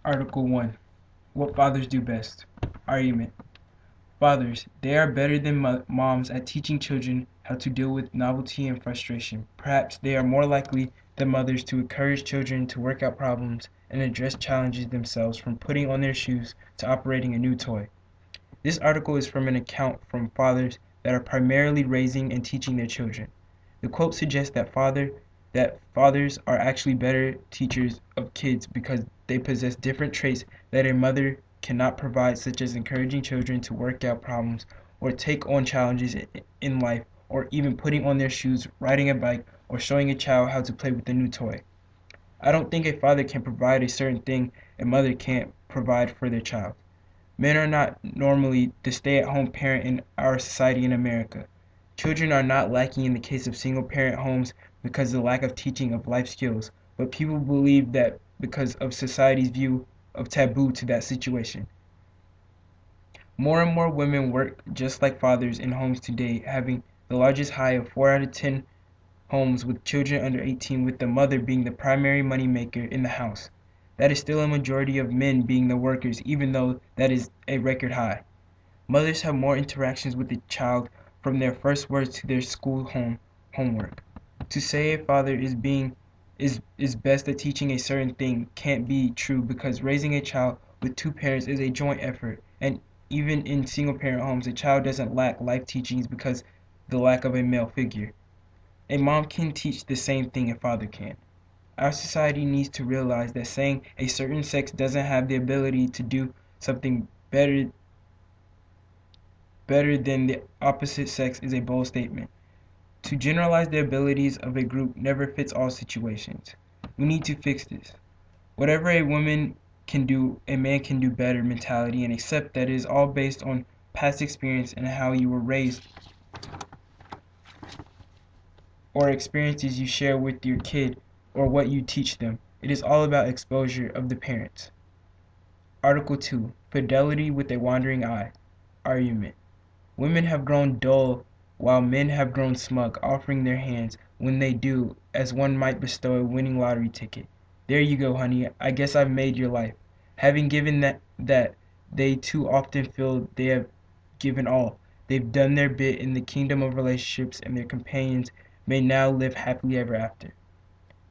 Article 1. What fathers do best. Argument. Fathers, they are better than moms at teaching children how to deal with novelty and frustration. Perhaps they are more likely than mothers to encourage children to work out problems and address challenges themselves, from putting on their shoes to operating a new toy. This article is from an account from fathers that are primarily raising and teaching their children. The quote suggests that fathers are actually better teachers of kids because they possess different traits that a mother cannot provide, such as encouraging children to work out problems or take on challenges in life, or even putting on their shoes, riding a bike, or showing a child how to play with a new toy. I don't think a father can provide a certain thing a mother can't provide for their child. Men are not normally the stay-at-home parent in our society in America. Children are not lacking in the case of single-parent homes because of the lack of teaching of life skills, but people believe that because of society's view of taboo to that situation. More and more women work just like fathers in homes today, having the largest high of 4 out of 10 homes with children under 18, with the mother being the primary money maker in the house. That is still a majority of men being the workers, even though that is a record high. Mothers have more interactions with the child, from their first words to their homework. To say a father is best at teaching a certain thing can't be true, because raising a child with two parents is a joint effort, and even in single parent homes a child doesn't lack life teachings because the lack of a male figure. A mom can teach the same thing a father can. Our society needs to realize that saying a certain sex doesn't have the ability to do something better than the opposite sex is a bold statement. To generalize the abilities of a group never fits all situations. We need to fix this. Whatever a woman can do, a man can do better mentality, and accept that it is all based on past experience and how you were raised, or experiences you share with your kid, or what you teach them. It is all about exposure of the parents. Article 2. Fidelity with a wandering eye. Argument. Women have grown dull while men have grown smug, offering their hands when they do, as one might bestow a winning lottery ticket. There you go, honey. I guess I've made your life. Having given that they too often feel they have given all. They've done their bit in the kingdom of relationships, and their companions may now live happily ever after.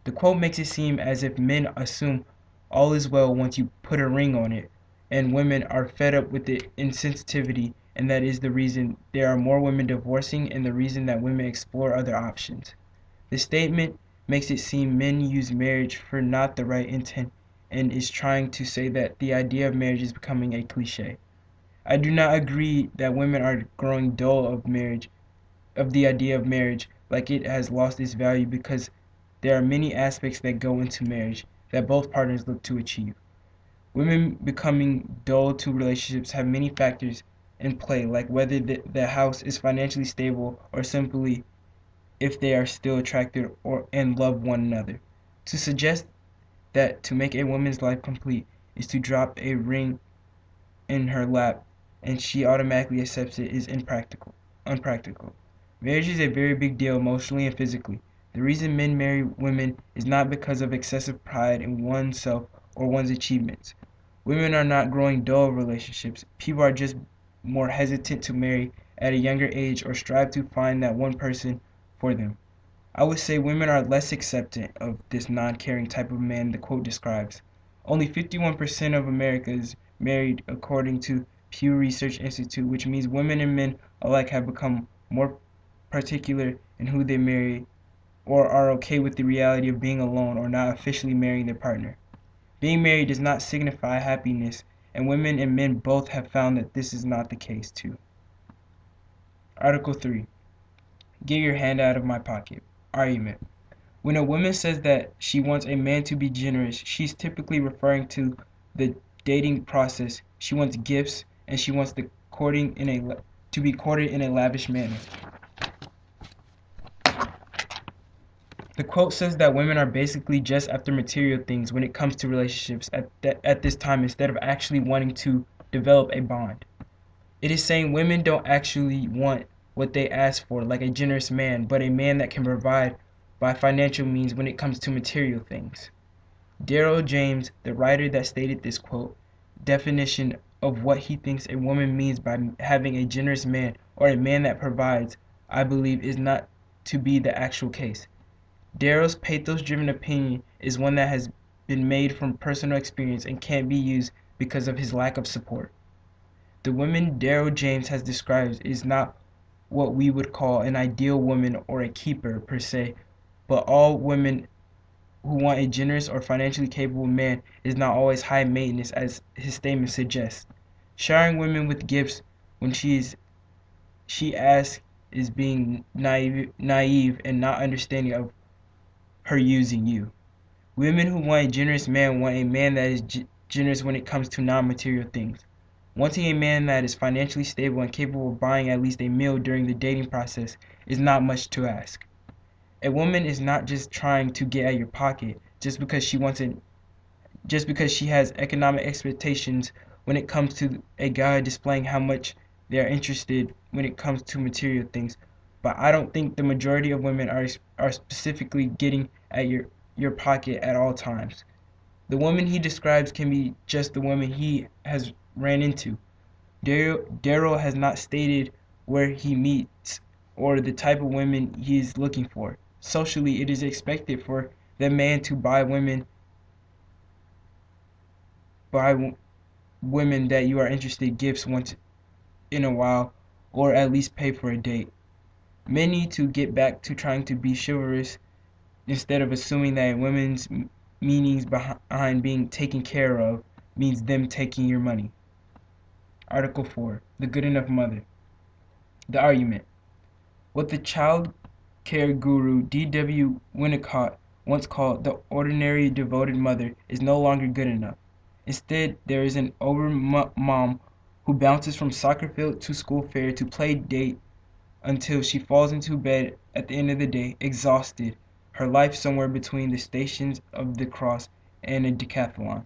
The quote makes it seem as if men assume all is well once you put a ring on it, and women are fed up with the insensitivity, and that is the reason there are more women divorcing and the reason that women explore other options. The statement makes it seem men use marriage for not the right intent, and is trying to say that the idea of marriage is becoming a cliche. I do not agree that women are growing dull of the idea of marriage, like it has lost its value, because there are many aspects that go into marriage that both partners look to achieve. Women becoming dull to relationships have many factors in play, like whether the house is financially stable, or simply if they are still attracted and love one another. To suggest that to make a woman's life complete is to drop a ring in her lap and she automatically accepts it is unpractical. Marriage is a very big deal emotionally and physically. The reason men marry women is not because of excessive pride in oneself or one's achievements. Women are not growing dull of relationships. People are just more hesitant to marry at a younger age or strive to find that one person for them. I would say women are less acceptant of this non-caring type of man the quote describes. Only 51% of America is married according to Pew Research Institute, which means women and men alike have become more particular in who they marry, or are okay with the reality of being alone or not officially marrying their partner. Being married does not signify happiness, and women and men both have found that this is not the case too. Article 3. Get your hand out of my pocket. Argument. When a woman says that she wants a man to be generous, she's typically referring to the dating process. She wants gifts, and she wants to be courted in a lavish manner. The quote says that women are basically just after material things when it comes to relationships at this time, instead of actually wanting to develop a bond. It is saying women don't actually want what they ask for, like a generous man, but a man that can provide by financial means when it comes to material things. Daryl James, the writer that stated this quote, definition of what he thinks a woman means by having a generous man or a man that provides, I believe is not to be the actual case. Daryl's pathos-driven opinion is one that has been made from personal experience and can't be used because of his lack of support. The woman Daryl James has described is not what we would call an ideal woman or a keeper per se, but all women who want a generous or financially capable man is not always high maintenance as his statement suggests. Showering women with gifts when she asks is being naive and not understanding of her using you. Women who want a generous man want a man that is generous when it comes to non-material things. Wanting a man that is financially stable and capable of buying at least a meal during the dating process is not much to ask. A woman is not just trying to get at your pocket just because she has economic expectations when it comes to a guy displaying how much they are interested when it comes to material things. But I don't think the majority of women are specifically getting at your pocket at all times. The woman he describes can be just the woman he has ran into. Daryl has not stated where he meets or the type of women he is looking for. Socially, it is expected for the man to buy women that you are interested gifts once in a while, or at least pay for a date. Men need to get back to trying to be chivalrous instead of assuming that women's meanings behind being taken care of means them taking your money. Article 4. The Good Enough Mother. The argument. What the child care guru D.W. Winnicott once called the ordinary devoted mother is no longer good enough. Instead, there is an over-mom who bounces from soccer field to school fair to play date until she falls into bed at the end of the day, exhausted, her life somewhere between the stations of the cross and a decathlon.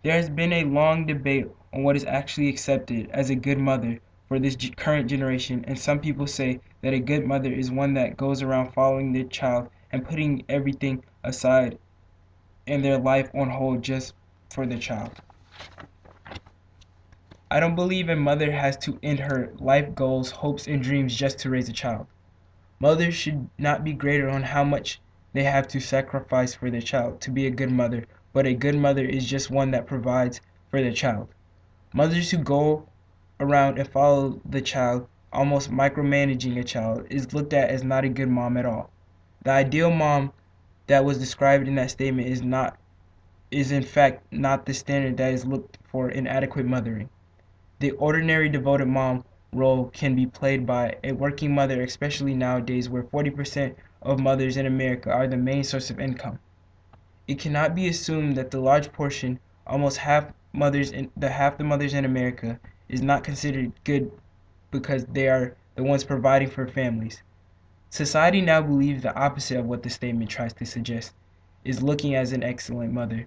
There has been a long debate on what is actually accepted as a good mother for this current generation, and some people say that a good mother is one that goes around following their child and putting everything aside and their life on hold just for their child. I don't believe a mother has to end her life goals, hopes, and dreams just to raise a child. Mothers should not be graded on how much they have to sacrifice for their child to be a good mother, but a good mother is just one that provides for their child. Mothers who go around and follow the child, almost micromanaging a child, is looked at as not a good mom at all. The ideal mom that was described in that statement is in fact not the standard that is looked for in adequate mothering. The ordinary devoted mom role can be played by a working mother, especially nowadays where 40% of mothers in America are the main source of income. It cannot be assumed that the large portion, almost half the mothers in America, is not considered good because they are the ones providing for families. Society now believes the opposite of what the statement tries to suggest, is looking as an excellent mother.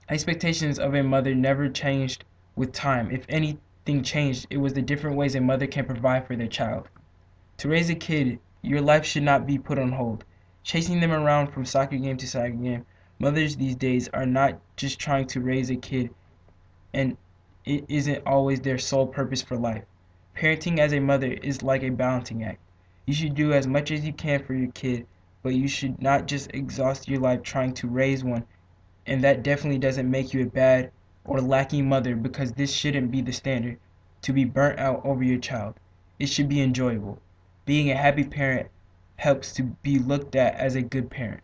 Expectations of a mother never changed with time. If anything changed, it was the different ways a mother can provide for their child. To raise a kid, your life should not be put on hold. Chasing them around from soccer game to soccer game, mothers these days are not just trying to raise a kid, and it isn't always their sole purpose for life. Parenting as a mother is like a balancing act. You should do as much as you can for your kid, but you should not just exhaust your life trying to raise one, and that definitely doesn't make you a bad or lacking mother, because this shouldn't be the standard, to be burnt out over your child. It should be enjoyable. Being a happy parent helps to be looked at as a good parent.